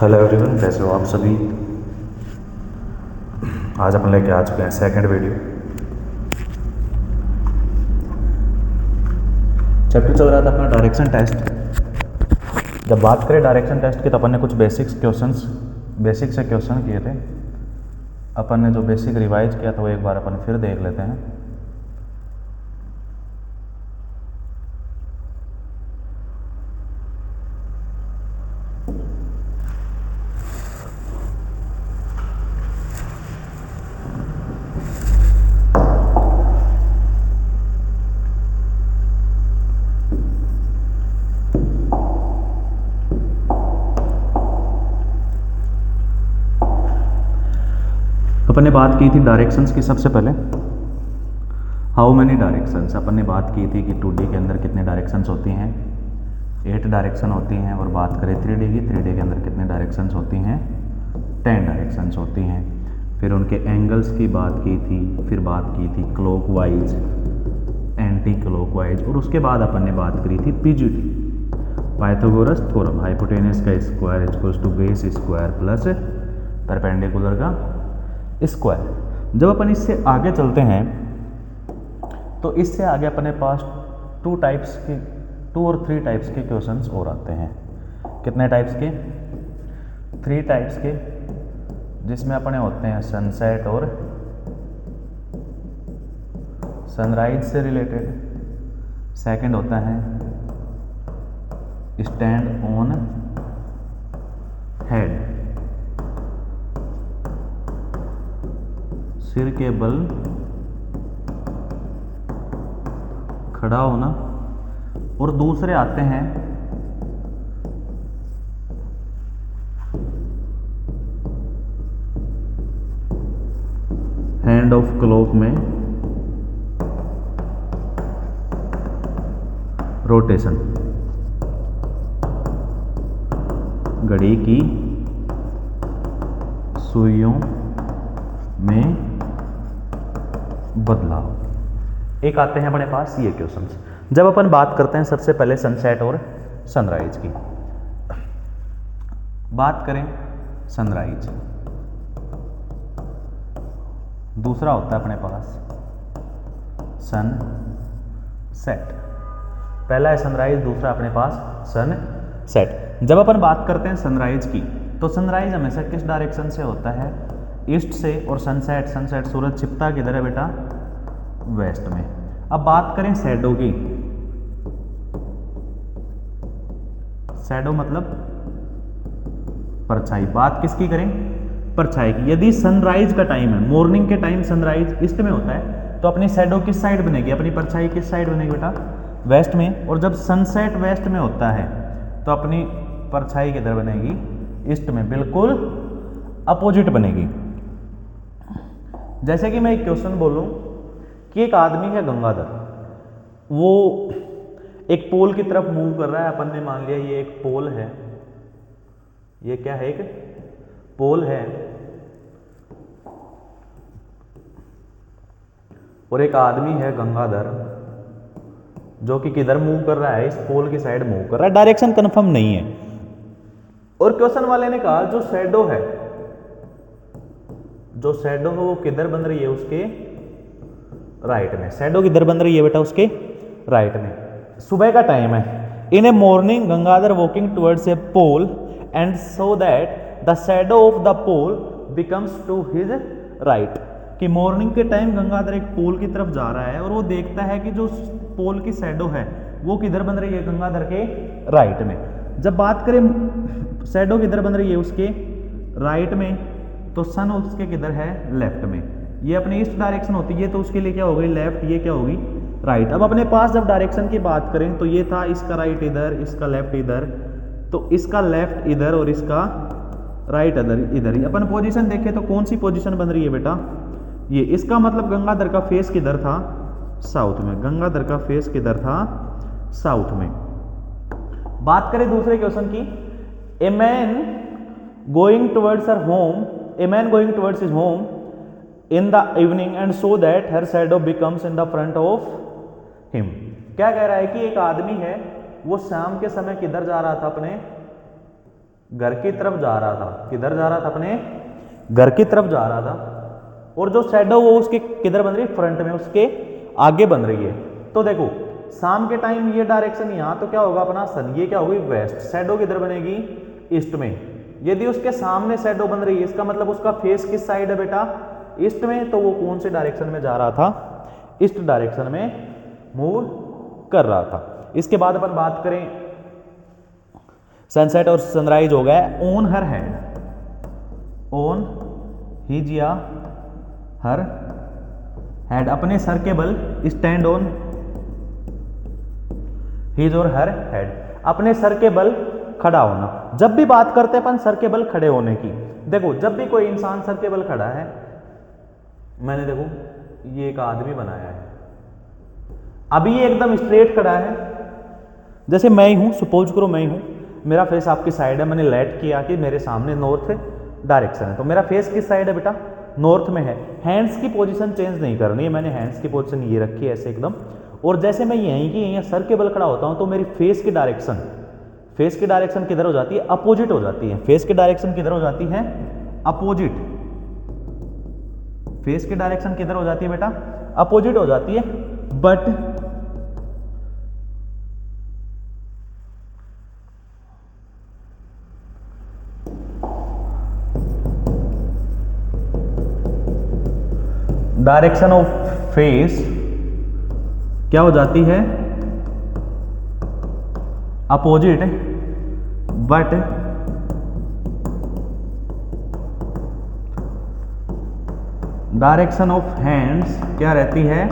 Hello everyone, कैसे हो आप सभी। आज अपन लेके आ चुके हैं सेकंड वीडियो। चैप्टर चल रहा था अपना डायरेक्शन टेस्ट। जब बात करें डायरेक्शन टेस्ट की तो अपन ने कुछ बेसिक से क्वेश्चन किए थे। अपन ने जो बेसिक रिवाइज किया था वो एक बार अपन फिर देख लेते हैं। अपन ने बात की थी डायरेक्शंस की। सबसे पहले हाउ मैनी डायरेक्शंस अपन ने बात की थी कि 2D के अंदर कितने डायरेक्शंस होती हैं। 8 डायरेक्शन होती हैं। और बात करें 3D की, 3D के अंदर कितने डायरेक्शंस होती हैं, 10 डायरेक्शंस होती हैं। फिर उनके एंगल्स की बात की थी। फिर बात की थी क्लॉकवाइज, एंटी क्लॉकवाइज। और उसके बाद अपन ने बात करी थी पीजीटी, पाइथागोरस थ्योरम, हाइपोटेनस का square equals to base square plus perpendicular का स्क्वायर। जब अपन इससे आगे चलते हैं तो इससे आगे अपने पास 2 और 3 टाइप्स के क्वेश्चंस और आते हैं। कितने टाइप्स के? 3 टाइप्स के, जिसमें अपने होते हैं सनसेट और सनराइज से रिलेटेड। सेकंड होता है स्टैंड ऑन हेड, सिर के बल खड़ा होना। और दूसरे आते हैं हैंड ऑफ क्लॉक में रोटेशन, घड़ी की सुइयों में बदलाव। एक आते हैं अपने पास ये क्वेश्चंस। जब अपन बात करते हैं सबसे पहले सनसेट और सनराइज की, बात करें सनराइज, दूसरा होता है अपने पास सनसेट। पहला है सनराइज, दूसरा अपने पास सनसेट। जब अपन बात करते हैं सनराइज की तो सनराइज हमेशा किस डायरेक्शन से होता है? ईस्ट से। और सनसेट सूरज छिपता किधर है बेटा? वेस्ट में। अब बात करें शैडो की। शैडो मतलब परछाई। बात किसकी करें? परछाई की। यदि सनराइज का टाइम है, मॉर्निंग के टाइम सनराइज ईस्ट में होता है, तो अपनी शैडो किस साइड बनेगी? अपनी परछाई किस साइड बनेगी बेटा? वेस्ट में। और जब सनसेट वेस्ट में होता है तो अपनी परछाई किधर बनेगी? ईस्ट में। बिल्कुल अपोजिट बनेगी। जैसे कि मैं एक क्वेश्चन बोलूं कि एक आदमी है गंगाधर, वो एक पोल की तरफ मूव कर रहा है। अपन ने मान लिया ये एक पोल है। ये क्या है? एक पोल है। और एक आदमी है गंगाधर जो कि किधर मूव कर रहा है? इस पोल की साइड मूव कर रहा है। डायरेक्शन कंफर्म नहीं है। और क्वेश्चन वाले ने कहा जो शैडो है वो किधर बन रही है? उसके राइट में। शैडो किधर बन रही है बेटा? उसके राइट में। सुबह का टाइम है। In a morning Gangadhar walking towards a pole and so that the shadow of the pole becomes to his right. कि मॉर्निंग के टाइम गंगाधर एक पोल की तरफ जा रहा है और वो देखता है कि जो पोल की शैडो है वो किधर बन रही है? गंगाधर के राइट में। जब बात करें शैडो किधर बन रही है? उसके राइट में। तो सन उसके किधर है? लेफ्ट में। ये अपनी ईस्ट डायरेक्शन होती है, तो उसके लिए क्या हो गई? लेफ्ट। ये क्या होगी? राइट। अब अपने पास जब डायरेक्शन की बात करें तो ये था इसका राइट इधर, इसका लेफ्ट इधर, तो इसका लेफ्ट इधर और इसका राइट इधर ही। अपन पोजीशन देखें तो कौन सी पोजीशन बन रही है बेटा? ये। इसका मतलब गंगाधर का फेस किधर था? साउथ में। गंगाधर का फेस किधर था? साउथ में। बात करें दूसरे क्वेश्चन की, a man going towards her home, a man going towards his home in the evening and so that her shadow becomes in the front of him। क्या कह रहा है कि एक आदमी है, वो शाम के समय किधर जा रहा था? अपने घर की तरफ जा रहा था, किधर जा रहा था, अपने घर की तरफ जा रहा था। और जो शैडो वो उसके किधर बन रही है, फ्रंट में, उसके आगे बन रही है। तो देखो शाम के टाइम ये डायरेक्शन यहाँ, तो क्या होगा अपना सन, ये क्या होगी वेस्ट, शैडो किधर बनेगी ईस्ट में। यदि उसके सामने शैडो बन रही है, इसका मतलब उसका फेस किस साइड है बेटा, ईस्ट में, तो वो कौन से डायरेक्शन में जा रहा था, ईस्ट डायरेक्शन में मूव कर रहा था। इसके बाद अपन बात करें, सनसेट और सनराइज हो गया। On her head, on his या हर हेड, अपने सर के बल, स्टैंड ऑन हिज और हर हेड, अपने सर के बल खड़ा होना। जब भी बात करते हैं अपन सर के बल खड़े होने की, देखो जब भी कोई इंसान सर के बल खड़ा है, मैंने देखो ये एक आदमी बनाया है, अभी ये एकदम स्ट्रेट खड़ा है, जैसे मैं ही हूं, सपोज करो मैं ही हूं, मेरा फेस आपकी साइड है, मैंने लेट किया कि मेरे सामने नॉर्थ डायरेक्शन है, तो मेरा फेस किस साइड है बेटा, नॉर्थ में है। हैंड्स की पोजीशन चेंज नहीं करनी है, मैंने हैंड्स की पोजीशन ये रखी है ऐसे एकदम, और जैसे मैं यहीं की यहीं सर के बल खड़ा होता हूं, तो मेरी फेस की डायरेक्शन किधर हो जाती है, अपोजिट हो जाती है। फेस की डायरेक्शन किधर हो जाती है, अपोजिट। फेस की डायरेक्शन किधर हो जाती है बेटा, अपोजिट हो जाती है। बट डायरेक्शन ऑफ फेस क्या हो जाती है, opposite. But direction of hands क्या रहती है,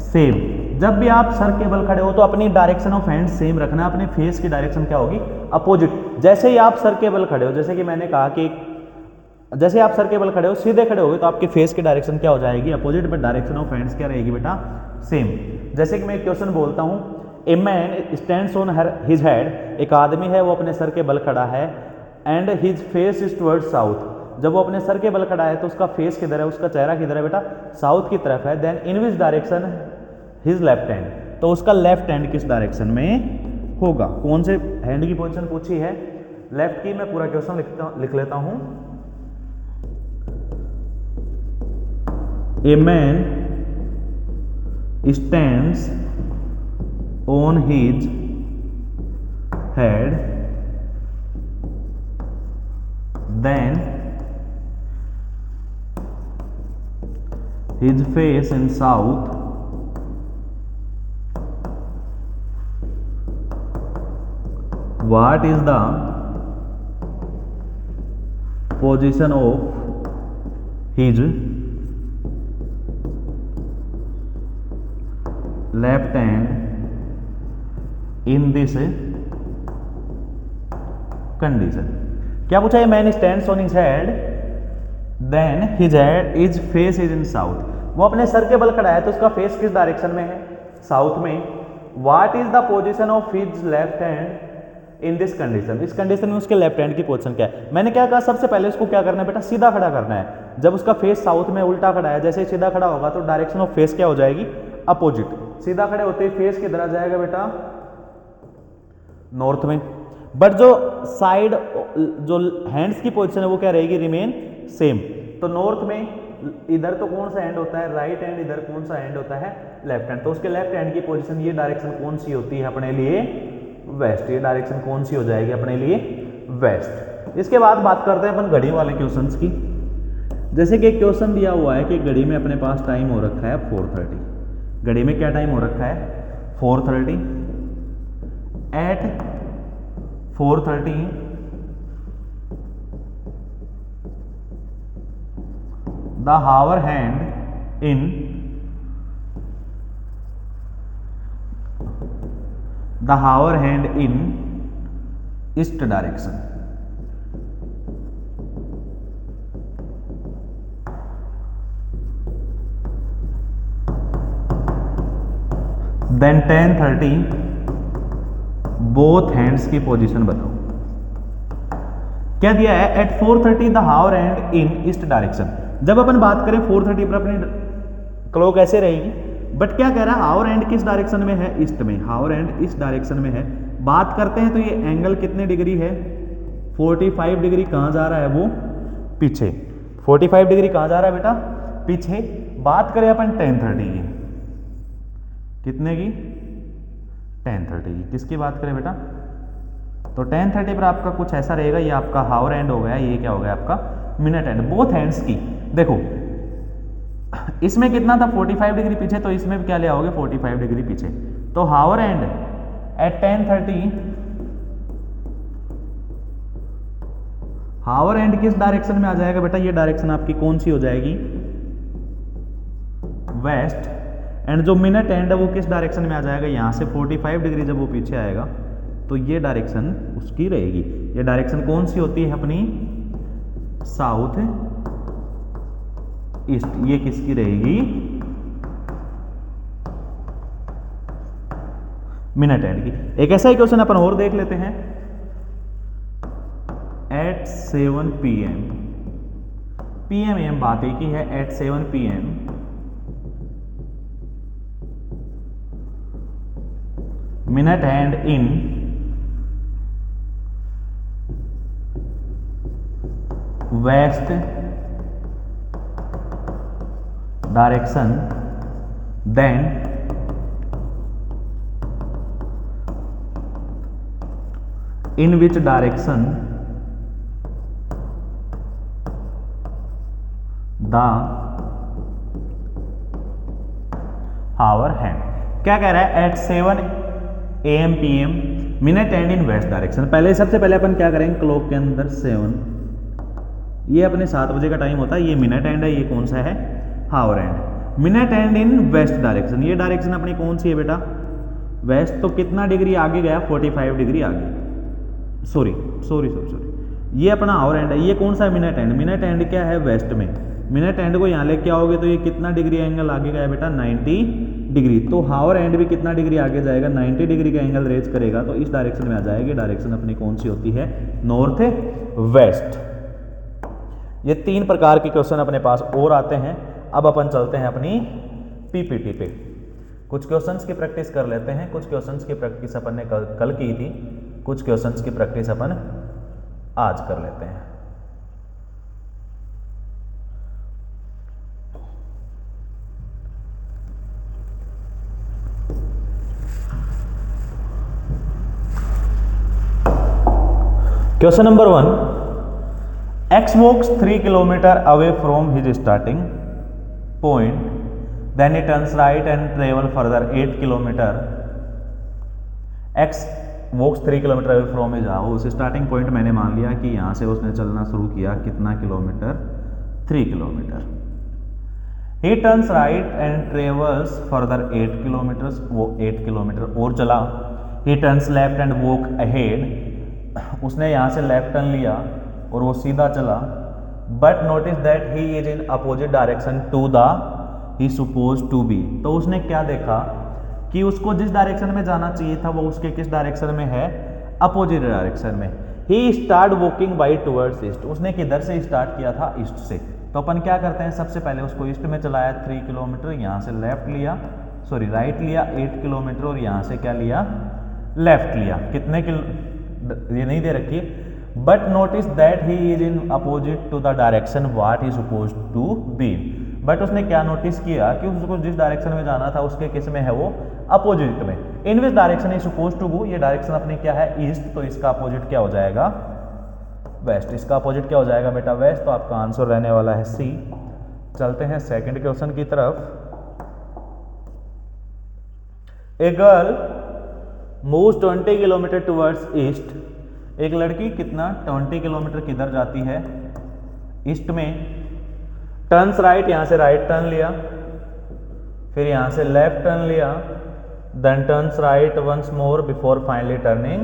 सेम। जब भी आप सर के बल खड़े हो तो अपनी डायरेक्शन ऑफ हैंड्स सेम रखना, अपने फेस की डायरेक्शन क्या होगी, अपोजिट। जैसे ही आप सर के बल खड़े हो, जैसे कि मैंने कहा कि जैसे आप सर के बल खड़े हो, सीधे खड़े होगे, तो आपके फेस की डायरेक्शन क्या हो जाएगी, opposite, but direction of hands क्या रहेगी बेटा, सेम। जैसे कि मैं एक क्वेश्चन बोलता हूं, a man stands on his head, एक आदमी है वो अपने सर के बल खड़ा है, and his face is towards south, जब वो अपने सर के बल खड़ा है तो उसका फेस किधर है, उसका चेहरा किधर है बेटा, साउथ की तरफ है। Then in which direction his left hand, तो उसका लेफ्ट हैंड किस डायरेक्शन में होगा, कौन से हैंड की पोजीशन पूछी है, लेफ्ट की। मैं पूरा क्वेश्चन लिख लेता हूं। A man stands on his head, then his face in south, what is the position of his left hand in this condition। क्या पूछा है, man stands on his head, then his head is face is in south, वो अपने sir के बल खड़ा है तो उसका फेस किस डायरेक्शन में है, साउथ में। What is the position of his left hand in this condition, इस कंडीशन में उसके लेफ्ट हैंड की पोजीशन क्या है। मैंने क्या कहा, सबसे पहले उसको क्या करना है बेटा, सीधा खड़ा करना है। जब उसका फेस साउथ में उल्टा खड़ा है, जैसे ही सीधा खड़ा होगा तो डायरेक्शन ऑफ फेस क्या हो जाएगी, अपोजिट। सीधा खड़े होते ही फेस किधर आ जाएगा बेटा, नॉर्थ में। बट जो साइड, जो हैंड्स की पोजीशन है वो क्या रहेगी, रिमेन सेम। तो नॉर्थ में इधर तो कौन सा हैंड होता है, राइट हैंड, इधर कौन सा हैंड होता है, लेफ्ट हैंड। तो उसके लेफ्ट हैंड की पोजीशन, ये डायरेक्शन कौन सी होती है अपने लिए, वेस्ट। ये डायरेक्शन कौन सी हो जाएगी अपने लिए, वेस्ट। इसके बाद बात करते हैं अपन घड़ी वाले क्वेश्चंस की। जैसे कि एक क्वेश्चन दिया हुआ है कि घड़ी में अपने पास टाइम हो रखा है 4:30, घड़ी में क्या टाइम हो रखा है, 4:30। At 4:30 the hour hand in east direction. Then 10:30 both hands की पोजीशन बताओ। क्या दिया है, at 4:30 the hour hand in east direction. जब अपन बात करें 4:30 पर अपनी क्लॉक ऐसे रहेगी, बट क्या कह रहा है, हावर हैंड किस डायरेक्शन में है, ईस्ट में। हावर हैंड इस डायरेक्शन में है। बात करते हैं तो ये एंगल कितने डिग्री है, 45 डिग्री कहाँ जा रहा है, वो पीछे। 45 डिग्री कहाँ जा रहा है बेटा, पीछे। बात करें अपन tan 30 की, कितने की, tan 30 की। किसकी बात करें बेटा, तो tan 30 पर आपका कुछ ऐसा रहेगा, ये आपका हावर एंड हो गया, ये क्या हो गया आपका मिनट एंड, बोथ हैंड्स की। देखो इसमें कितना था 45 डिग्री पीछे, तो इसमें भी क्या ले आओगे 45 डिग्री पीछे। तो hour hand at tan 30, hour hand किस डायरेक्शन में आ जाएगा बेटा, ये डायरेक्शन आपकी कौन सी हो जाएगी, वेस्ट। एंड जो मिनट एंड है वो किस डायरेक्शन में आ जाएगा, यहां से 45 डिग्री जब वो पीछे आएगा तो ये डायरेक्शन उसकी रहेगी। ये डायरेक्शन कौन सी होती है अपनी, साउथ ईस्ट। ये किसकी रहेगी, मिनट एंड की। एक ऐसा ही क्वेश्चन अपन और देख लेते हैं, एट 7 PM, PM बात एक ही है, at 7 PM minute hand in west direction, then in which direction the hour hand। क्या कह रहा है, at 7 AM PM minute and in west direction. पहले सबसे पहले अपन क्या करेंगे, क्लॉक के अंदर 7, ये अपने 7 बजे का टाइम होता है, ये मिनट एंड है, ये कौन सा है, hour hand. Minute and in west direction, ये डायरेक्शन अपनी कौन सी है बेटा, वेस्ट। तो कितना डिग्री आगे गया, 45 डिग्री आगे, सॉरी, ये अपना हावर एंड है। ये कौन सा है, मिनट एंड। मिनट एंड क्या है, वेस्ट में। मिनट एंड को यहाँ लेके आओगे तो ये कितना डिग्री एंगल आगे गया बेटा, 90 डिग्री। तो हावर एंड भी कितना डिग्री आगे जाएगा, 90 डिग्री का एंगल रेज करेगा, तो इस डायरेक्शन में आ जाएगी। डायरेक्शन अपनी कौन सी होती है, नॉर्थ वेस्ट। ये 3 प्रकार के क्वेश्चन अपने पास और आते हैं। अब अपन चलते हैं अपनी पीपीटी पे, कुछ क्वेश्चंस की प्रैक्टिस कर लेते हैं। कुछ क्वेश्चंस की प्रैक्टिस अपन ने कल की थी, कुछ क्वेश्चंस की प्रैक्टिस अपन आज कर लेते हैं। Question number 1, X walks 3 kilometers away from his starting point, then he turns right and travel further 8 kilometers। X walks 3 kilometers away from his house, starting point मैंने मान लिया कि यहाँ से उसने चलना शुरू किया, कितना kilometre, 3 kilometre. He turns right and travels further 8 kilometers, वो 8 किलोमीटर और चला। He turns left and walk ahead, उसने यहाँ से लेफ्ट टर्न लिया और वो सीधा चला। But notice that he is in opposite direction to the he suppose to be. तो उसने क्या देखा कि उसको जिस डायरेक्शन में जाना चाहिए था वो उसके किस डायरेक्शन में है, अपोजिट डायरेक्शन में। He start walking by towards east, उसने किधर से स्टार्ट किया था, ईस्ट से। तो अपन क्या करते हैं, सबसे पहले उसको ईस्ट में चलाया 3 किलोमीटर, यहाँ से लेफ्ट लिया, सॉरी राइट लिया 8 किलोमीटर और यहाँ से क्या लिया, लेफ्ट लिया। कितने किलो, ये नहीं दे रखी, but notice that he is in opposite to the direction what he suppose to be. But उसने क्या नोटिस किया कि उसको जिस डायरेक्शन में जाना था उसके किस में है, वो अपोजिट में। In which direction he suppose to go, ये डायरेक्शन अपनी क्या है, ईस्ट। तो इसका अपोजिट क्या हो जाएगा, वेस्ट। इसका अपोजिट क्या हो जाएगा बेटा, वेस्ट। तो आपका आंसर रहने वाला है सी। चलते हैं सेकंड क्वेश्चन की तरफ। A girl moves 20 kilometre towards east, एक लड़की कितना 20 किलोमीटर किधर जाती है, ईस्ट में। टर्न्स राइट, यहाँ से राइट टर्न लिया, फिर यहाँ से लेफ्ट टर्न लिया, then turns right once more before finally turning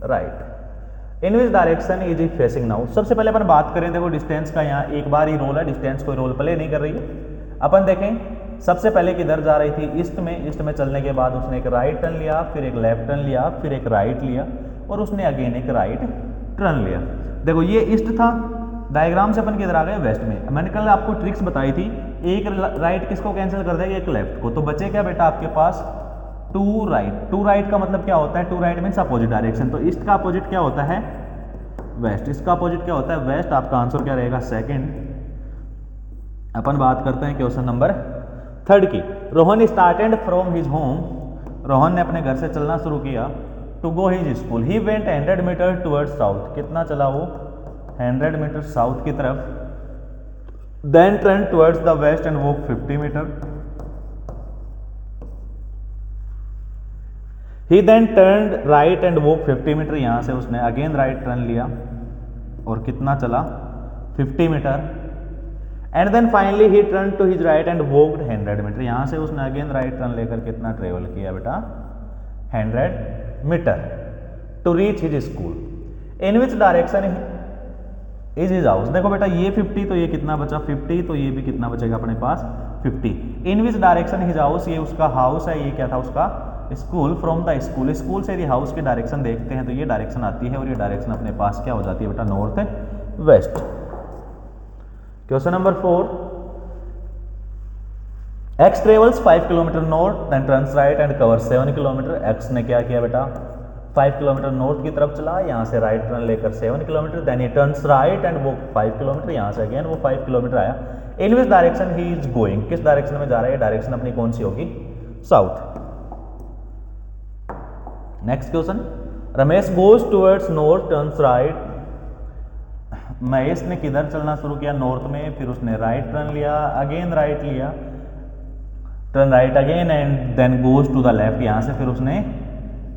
right. In which direction is he facing now. सबसे पहले अपन बात करें, देखो डिस्टेंस का यहाँ एक बार ही रोल है, डिस्टेंस कोई रोल प्ले नहीं कर रही है। अपन देखें सबसे पहले किधर जा रही थी, ईस्ट में। ईस्ट में चलने के बाद उसने एक राइट टर्न लिया, फिर एक लेफ्ट टर्न लिया, फिर एक राइट लिया और उसने अगेन एक राइट टर्न लिया। देखो ये ईस्ट था, डायग्राम से अपन किधर आ गए, वेस्ट में। मैंने कल आपको ट्रिक्स बताई थी, एक राइट किसको कैंसिल कर देगा, एक लेफ्ट को। तो बचे क्या बेटा आपके पास, 2 राइट। 2 राइट का मतलब क्या होता है, 2 राइट मीन्स अपोजिट डायरेक्शन। तो ईस्ट का अपोजिट क्या होता है, वेस्ट। इसका अपोजिट क्या होता है? वेस्ट। आपका आंसर क्या रहेगा? सेकंड। अपन बात करते हैं क्वेश्चन नंबर थर्ड की। Rohan started from his home, Rohan ने अपने घर से चलना शुरू किया, to go his school, he went 100 metre towards south, कितना चला वो? 100 मीटर साउथ की तरफ, then turn towards the west and walk 50 metre, he then turn right and walk 50 metre, यहां से उसने अगेन राइट टर्न लिया और कितना चला? 50 metre, and then finally he turn to his right and walked 100 metre, यहां से उसने अगेन राइट टर्न लेकर कितना ट्रेवल किया बेटा? 100 metre, to reach his school, in which direction is his house. देखो बेटा ये 50 तो ये कितना बचा? 50, तो ये भी कितना बचेगा अपने पास? 50। इन विच डायरेक्शन हिज हाउस, ये उसका हाउस है, ये क्या था उसका? School. From the school, school से यदि हाउस की डायरेक्शन देखते हैं तो ये डायरेक्शन आती है और ये डायरेक्शन अपने पास क्या हो जाती है बेटा? North west. Question number 4, X travels 5 kilometre north, then turns right and cover 7 kilometre. X ने क्या किया बेटा? 5 किलोमीटर नॉर्थ की तरफ चला, यहाँ से राइट टर्न लेकर 7 kilometre, then he turns right and वो 5 किलोमीटर, यहाँ से अगेन वो 5 किलोमीटर आया। In which direction he is going, किस डायरेक्शन में जा रहा है? डायरेक्शन अपनी कौन सी होगी? South. Next question, Ramesh goes towards north, turns right, Mahesh ने किधर चलना शुरू किया? नॉर्थ में, फिर उसने राइट टर्न लिया, अगेन राइट लिया, turn right again and then goes to the left, यहाँ से फिर उसने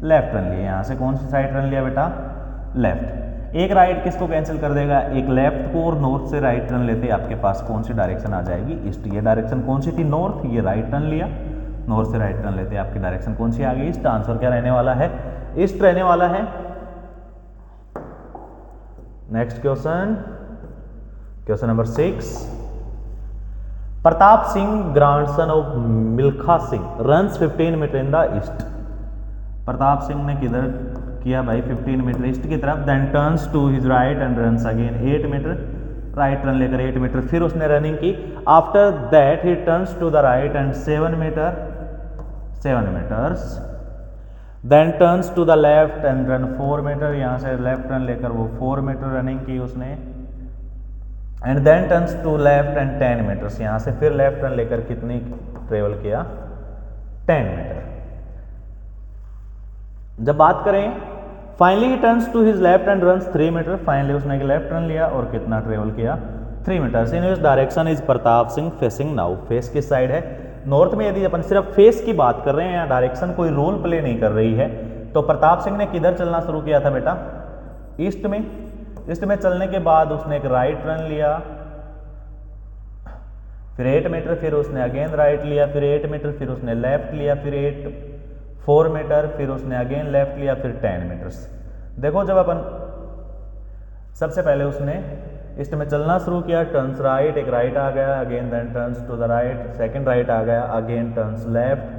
लेफ्ट टर्न लिया, यहाँ से कौन सी साइड टर्न लिया बेटा? लेफ्ट। एक राइट किसको कैंसिल कर देगा? एक लेफ्ट को, और नॉर्थ से राइट टर्न लेते आपके पास कौन सी डायरेक्शन आ जाएगी? ईस्ट। ये डायरेक्शन कौन सी थी? नॉर्थ। ये राइट टर्न लिया, नॉर्थ से राइट टर्न लेते आपकी डायरेक्शन कौन सी आ गई? ईस्ट। आंसर क्या रहने वाला है? ईस्ट रहने वाला है। Next question, question number 6, Pratap Singh grandson of Milkha Singh runs 15 metre in the east. Pratap Singh ने किधर किया भाई? 15 मीटर ईस्ट की तरफ, then turns to his right and runs again 8 metre, right turn लेकर 8 मीटर, फिर उसने रनिंग की। After that he turns to the right and 7 metre, 7 metres, then turns to the left and run 4 metre, यहाँ से left turn लेकर वो 4 metre running की उसने, and then turns to left and 10 metres, यहाँ से फिर लेफ्ट टर्न लेकर कितनी ट्रेवल किया? 10 मीटर। जब बात करें finally he turns to his left and runs 3 metre, finally उसने लेफ्ट टर्न लिया और कितना ट्रेवल किया? 3 metres. In which direction is Pratap Singh facing now, face किस साइड है? नॉर्थ में। यदि अपन सिर्फ फेस की बात कर रहे हैं या डायरेक्शन कोई रोल प्ले नहीं कर रही है, तो प्रताप सिंह ने किधर चलना शुरू किया था बेटा? ईस्ट में। ईस्ट में चलने के बाद उसने एक राइट टर्न लिया, फिर 8 मीटर, फिर उसने अगेन राइट लिया, फिर 8 मीटर, फिर उसने लेफ्ट लिया, फिर 4 मीटर, फिर उसने अगेन लेफ्ट लिया, फिर 10 मीटर्स। देखो जब अपन सबसे पहले उसने ईस्ट में चलना शुरू किया, टर्न्स राइट, एक राइट आ गया, again then turns to the right, second right आ गया, again turns left,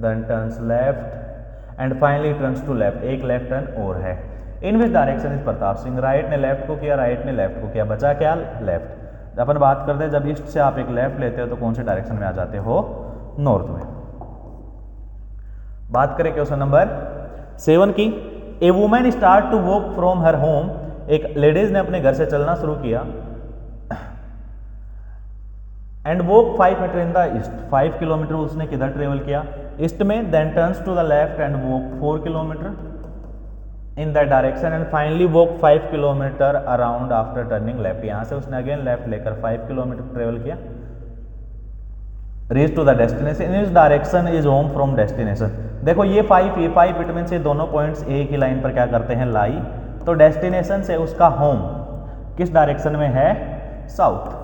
then turns left and finally turns to left, एक लेफ्ट टर्न और है। In which direction is Pratap Singh, right ने लेफ्ट को किया, राइट ने लेफ्ट को किया, बचा क्या? लेफ्ट। अपन बात करते हैं जब ईस्ट से आप एक लेफ्ट लेते हो तो कौन से डायरेक्शन में आ जाते हो? नॉर्थ में। बात करें क्वेश्चन नंबर 7 की, a women start to walk from her home, एक लेडीज ने अपने घर से चलना शुरू किया, and walk 5 metre in the east, 5 kilometre उसने किधर ट्रेवल किया? ईस्ट में, then turns to the left and walk 4 kilometre in that direction and finally walk 5 kilometre around after turning left, यहां से उसने अगेन लेफ्ट लेकर 5 किलोमीटर ट्रेवल किया, reach to the destination, इन इस direction is home from destination. देखो ये 5 it means ये दोनों पॉइंट्स एक ही लाइन पर क्या करते हैं? लाई। तो डेस्टिनेशन से उसका होम किस डायरेक्शन में है? साउथ।